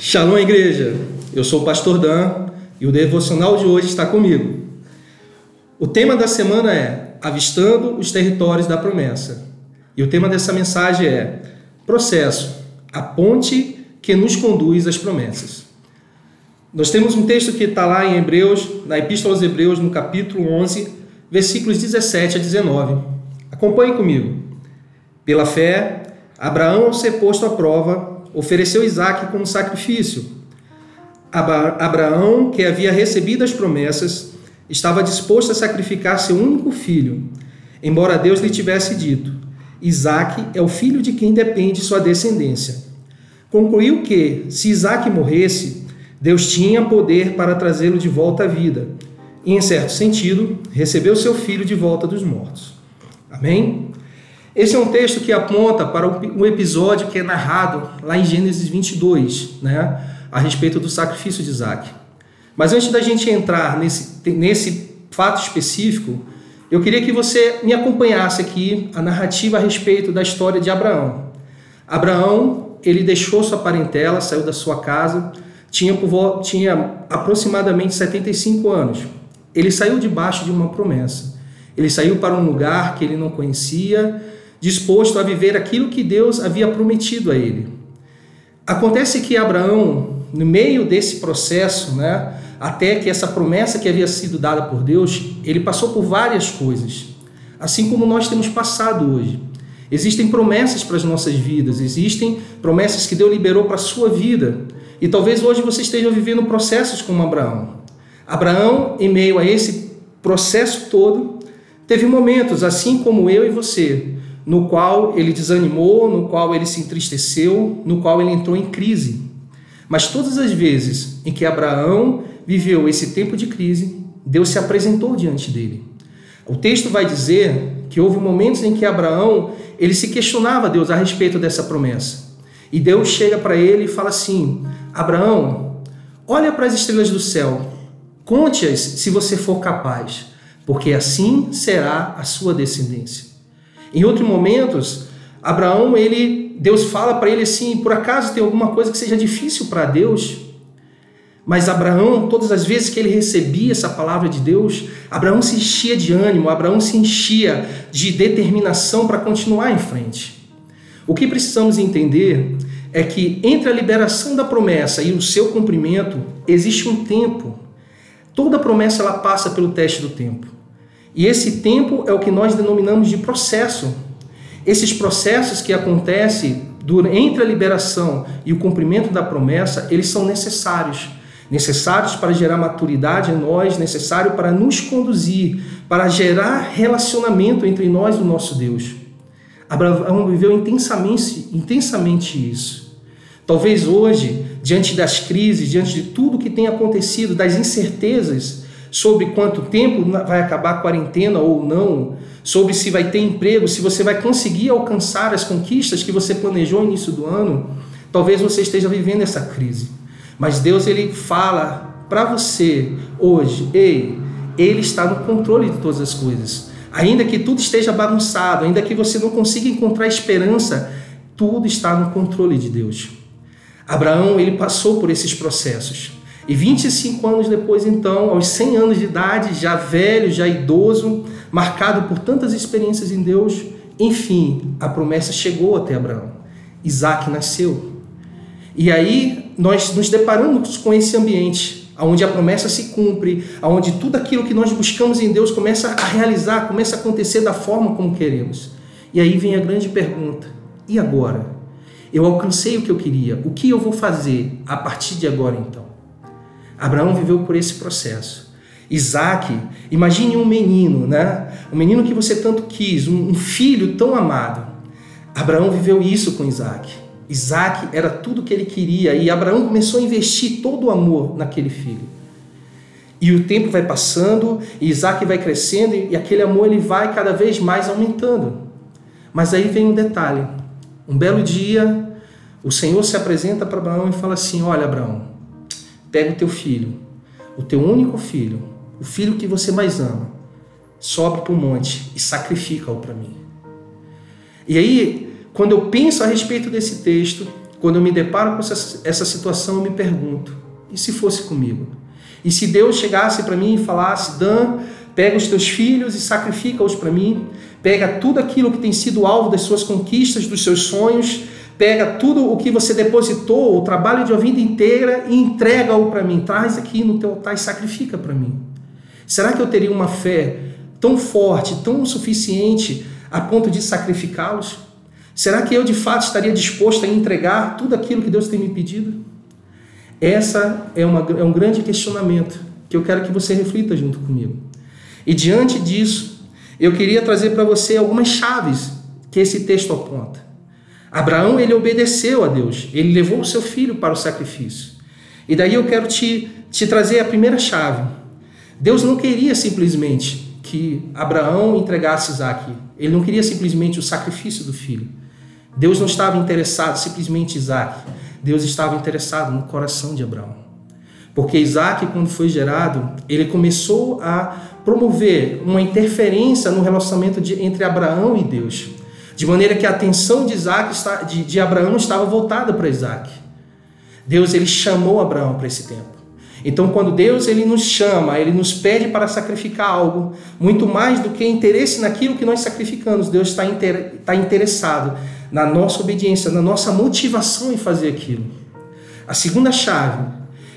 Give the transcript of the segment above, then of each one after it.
Shalom, igreja! Eu sou o pastor Dan e o devocional de hoje está comigo. O tema da semana é Avistando os Territórios da Promessa. E o tema dessa mensagem é Processo, a ponte que nos conduz às promessas. Nós temos um texto que está lá em Hebreus, na Epístola aos Hebreus, no capítulo 11, versículos 17 a 19. Acompanhe comigo. Pela fé, Abraão, ao ser posto à prova, ofereceu Isaque como sacrifício. Abraão, que havia recebido as promessas, estava disposto a sacrificar seu único filho, embora Deus lhe tivesse dito: Isaque é o filho de quem depende sua descendência. Concluiu que, se Isaque morresse, Deus tinha poder para trazê-lo de volta à vida e, em certo sentido, recebeu seu filho de volta dos mortos. Amém? Esse é um texto que aponta para um episódio que é narrado lá em Gênesis 22, a respeito do sacrifício de Isaque. Mas antes da gente entrar nesse fato específico, eu queria que você me acompanhasse aqui a narrativa a respeito da história de Abraão. Abraão, ele deixou sua parentela, saiu da sua casa, tinha aproximadamente 75 anos. Ele saiu debaixo de uma promessa. Ele saiu para um lugar que ele não conhecia, disposto a viver aquilo que Deus havia prometido a ele. Acontece que Abraão, no meio desse processo, até que essa promessa que havia sido dada por Deus, ele passou por várias coisas, assim como nós temos passado hoje. Existem promessas para as nossas vidas, existem promessas que Deus liberou para a sua vida, e talvez hoje você esteja vivendo processos como Abraão. Abraão, em meio a esse processo todo, teve momentos, assim como eu e você, no qual ele desanimou, no qual ele se entristeceu, no qual ele entrou em crise. Mas todas as vezes em que Abraão viveu esse tempo de crise, Deus se apresentou diante dele. O texto vai dizer que houve momentos em que Abraão ele se questionava a Deus a respeito dessa promessa. E Deus chega para ele e fala assim: Abraão, olha para as estrelas do céu, conte-as se você for capaz, porque assim será a sua descendência. Em outros momentos, Abraão, Deus fala para ele assim: por acaso tem alguma coisa que seja difícil para Deus? Mas Abraão, todas as vezes que ele recebia essa palavra de Deus, Abraão se enchia de ânimo, Abraão se enchia de determinação para continuar em frente. O que precisamos entender é que entre a liberação da promessa e o seu cumprimento, existe um tempo. Toda promessa ela passa pelo teste do tempo. E esse tempo é o que nós denominamos de processo. Esses processos que acontecem entre a liberação e o cumprimento da promessa, eles são necessários. Necessários para gerar maturidade em nós, necessário para nos conduzir, para gerar relacionamento entre nós e o nosso Deus. Abraão viveu intensamente isso. Talvez hoje, diante das crises, diante de tudo que tem acontecido, das incertezas sobre quanto tempo vai acabar a quarentena ou não, sobre se vai ter emprego, se você vai conseguir alcançar as conquistas que você planejou no início do ano, talvez você esteja vivendo essa crise. Mas Deus, ele fala para você hoje: ei, ele está no controle de todas as coisas. Ainda que tudo esteja bagunçado, ainda que você não consiga encontrar esperança, tudo está no controle de Deus. Abraão, ele passou por esses processos. E 25 anos depois, então, aos 100 anos de idade, já velho, já idoso, marcado por tantas experiências em Deus, enfim, a promessa chegou até Abraão. Isaque nasceu. E aí nós nos deparamos com esse ambiente, onde a promessa se cumpre, onde tudo aquilo que nós buscamos em Deus começa a realizar, começa a acontecer da forma como queremos. E aí vem a grande pergunta: e agora? Eu alcancei o que eu queria, o que eu vou fazer a partir de agora então? Abraão viveu por esse processo. Isaque, imagine um menino, um menino que você tanto quis, um filho tão amado. Abraão viveu isso com Isaque. Isaque era tudo que ele queria e Abraão começou a investir todo o amor naquele filho. E o tempo vai passando, e Isaque vai crescendo e aquele amor ele vai cada vez mais aumentando. Mas aí vem um detalhe. Um belo dia, o Senhor se apresenta para Abraão e fala assim: olha, Abraão, pega o teu filho, o teu único filho, o filho que você mais ama, sobe para o monte e sacrifica-o para mim. E aí, quando eu penso a respeito desse texto, quando eu me deparo com essa situação, eu me pergunto, e se fosse comigo? E se Deus chegasse para mim e falasse, Dan, pega os teus filhos e sacrifica-os para mim, pega tudo aquilo que tem sido alvo das suas conquistas, dos seus sonhos, pega tudo o que você depositou, o trabalho de uma vida inteira e entrega-o para mim, traz aqui no teu altar e sacrifica para mim. Será que eu teria uma fé tão forte, tão suficiente a ponto de sacrificá-los? Será que eu de fato estaria disposto a entregar tudo aquilo que Deus tem me pedido? Essa é um grande questionamento que eu quero que você reflita junto comigo. E diante disso, eu queria trazer para você algumas chaves que esse texto aponta. Abraão, ele obedeceu a Deus, ele levou o seu filho para o sacrifício. E daí eu quero te trazer a primeira chave. Deus não queria simplesmente que Abraão entregasse Isaque. Ele não queria simplesmente o sacrifício do filho. Deus não estava interessado simplesmente em Isaque. Deus estava interessado no coração de Abraão. Porque Isaque, quando foi gerado, ele começou a promover uma interferência no relacionamento entre Abraão e Deus. De maneira que a atenção de Abraão estava voltada para Isaque. Deus, ele chamou Abraão para esse tempo. Então, quando Deus, ele nos chama, ele nos pede para sacrificar algo, muito mais do que interesse naquilo que nós sacrificamos, Deus está interessado na nossa obediência, na nossa motivação em fazer aquilo. A segunda chave,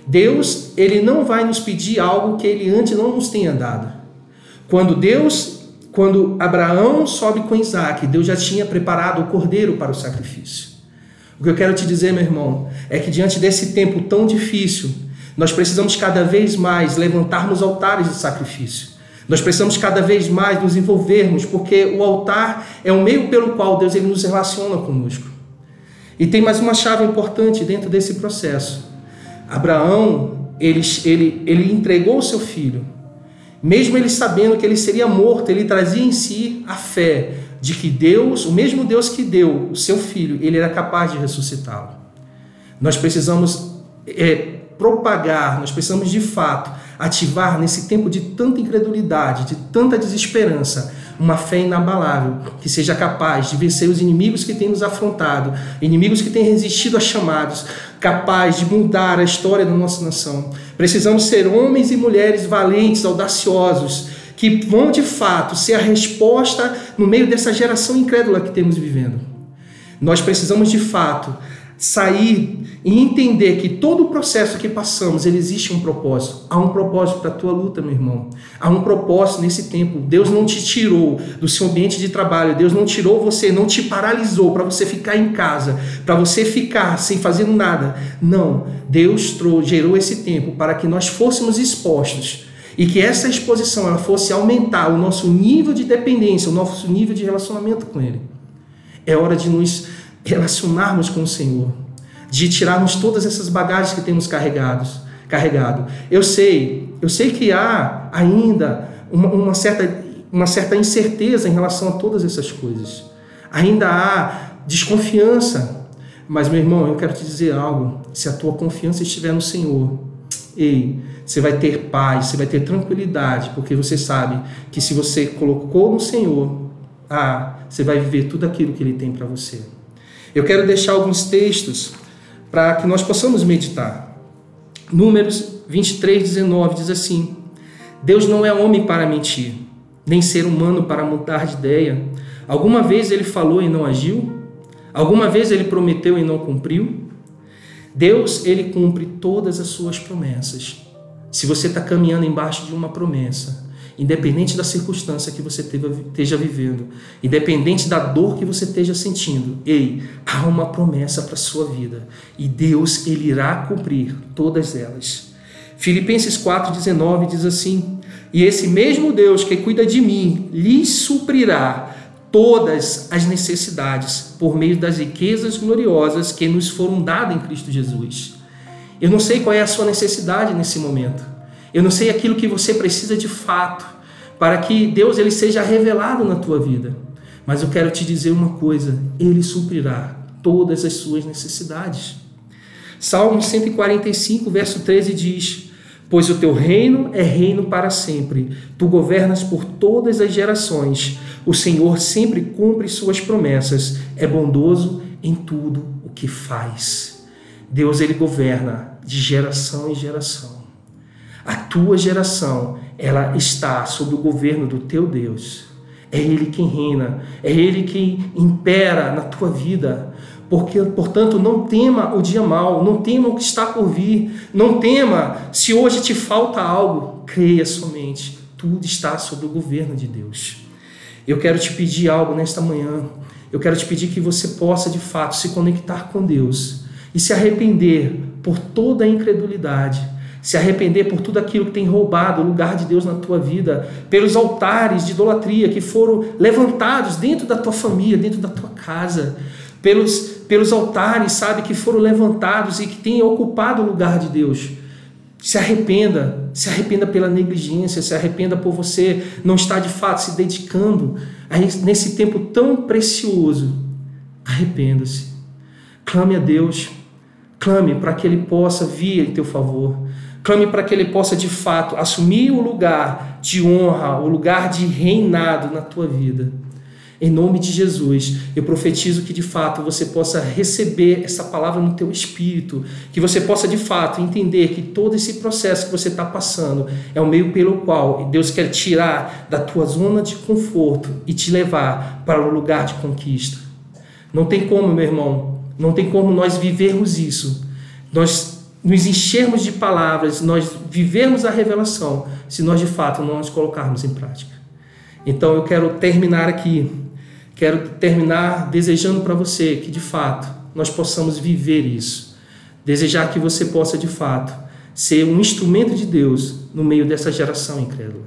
Deus, ele não vai nos pedir algo que ele antes não nos tenha dado. Quando Abraão sobe com Isaque, Deus já tinha preparado o cordeiro para o sacrifício. O que eu quero te dizer, meu irmão, é que diante desse tempo tão difícil, nós precisamos cada vez mais levantarmos altares de sacrifício. Nós precisamos cada vez mais nos envolvermos, porque o altar é o meio pelo qual Deus, ele nos relaciona conosco. E tem mais uma chave importante dentro desse processo. Abraão, ele entregou o seu filho. Mesmo ele sabendo que ele seria morto, ele trazia em si a fé de que Deus, o mesmo Deus que deu o seu filho, ele era capaz de ressuscitá-lo. Nós precisamos propagar, nós precisamos de fato ativar nesse tempo de tanta incredulidade, de tanta desesperança, uma fé inabalável, que seja capaz de vencer os inimigos que têm nos afrontado, inimigos que têm resistido a chamados, capaz de mudar a história da nossa nação. Precisamos ser homens e mulheres valentes, audaciosos, que vão de fato ser a resposta no meio dessa geração incrédula que temos vivendo. Nós precisamos de fato sair e entender que todo o processo que passamos, ele existe um propósito. Há um propósito para a tua luta, meu irmão. Há um propósito nesse tempo. Deus não te tirou do seu ambiente de trabalho. Deus não tirou você, não te paralisou para você ficar em casa, para você ficar sem fazer nada. Não. Deus gerou esse tempo para que nós fôssemos expostos e que essa exposição ela fosse aumentar o nosso nível de dependência, o nosso nível de relacionamento com Ele. É hora de nos relacionarmos com o Senhor, de tirarmos todas essas bagagens que temos carregado. Eu sei que há ainda uma certa incerteza em relação a todas essas coisas. Ainda há desconfiança. Mas, meu irmão, eu quero te dizer algo. Se a tua confiança estiver no Senhor, você vai ter paz, você vai ter tranquilidade, porque você sabe que se você colocou no Senhor, você vai viver tudo aquilo que Ele tem para você. Eu quero deixar alguns textos para que nós possamos meditar. Números 23:19 diz assim: Deus não é homem para mentir, nem ser humano para mudar de ideia. Alguma vez Ele falou e não agiu? Alguma vez Ele prometeu e não cumpriu? Deus, Ele cumpre todas as suas promessas. Se você está caminhando embaixo de uma promessa, independente da circunstância que você esteja vivendo, independente da dor que você esteja sentindo, há uma promessa para a sua vida. E Deus, Ele irá cumprir todas elas. Filipenses 4:19 diz assim: E esse mesmo Deus que cuida de mim, lhes suprirá todas as necessidades por meio das riquezas gloriosas que nos foram dadas em Cristo Jesus. Eu não sei qual é a sua necessidade nesse momento. Eu não sei aquilo que você precisa de fato para que Deus ele seja revelado na tua vida. Mas eu quero te dizer uma coisa: Ele suprirá todas as suas necessidades. Salmo 145, verso 13 diz: Pois o teu reino é reino para sempre. Tu governas por todas as gerações. O Senhor sempre cumpre suas promessas. É bondoso em tudo o que faz. Deus, ele governa de geração em geração. A tua geração, ela está sob o governo do teu Deus. É Ele quem reina, é Ele quem impera na tua vida. Portanto, não tema o dia mau, não tema o que está por vir, não tema se hoje te falta algo, creia somente, tudo está sob o governo de Deus. Eu quero te pedir algo nesta manhã, eu quero te pedir que você possa de fato se conectar com Deus e se arrepender por toda a incredulidade, se arrepender por tudo aquilo que tem roubado o lugar de Deus na tua vida, pelos altares de idolatria que foram levantados dentro da tua família, dentro da tua casa, pelos altares, sabe, que foram levantados e que têm ocupado o lugar de Deus. Se arrependa pela negligência, se arrependa por você não estar de fato se dedicando nesse tempo tão precioso. Arrependa-se, clame a Deus, clame para que Ele possa vir em teu favor, clame para que Ele possa de fato assumir o lugar de honra, o lugar de reinado na tua vida. Em nome de Jesus, eu profetizo que de fato você possa receber essa palavra no teu espírito, que você possa de fato entender que todo esse processo que você está passando é o meio pelo qual Deus quer tirar da tua zona de conforto e te levar para o lugar de conquista. Não tem como, meu irmão, não tem como nós vivermos isso, nós nos enchermos de palavras, nós vivermos a revelação, se nós de fato não nos colocarmos em prática. Então eu quero terminar aqui, quero terminar desejando para você que de fato nós possamos viver isso, desejar que você possa de fato ser um instrumento de Deus no meio dessa geração incrédula.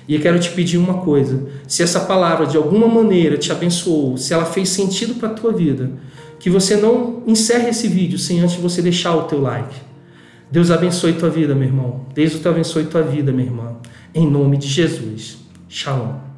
E eu quero te pedir uma coisa, se essa palavra de alguma maneira te abençoou, se ela fez sentido para a tua vida, que você não encerre esse vídeo sem antes você deixar o teu like. Deus abençoe tua vida, meu irmão. Deus abençoe tua vida, minha irmã. Em nome de Jesus. Shalom.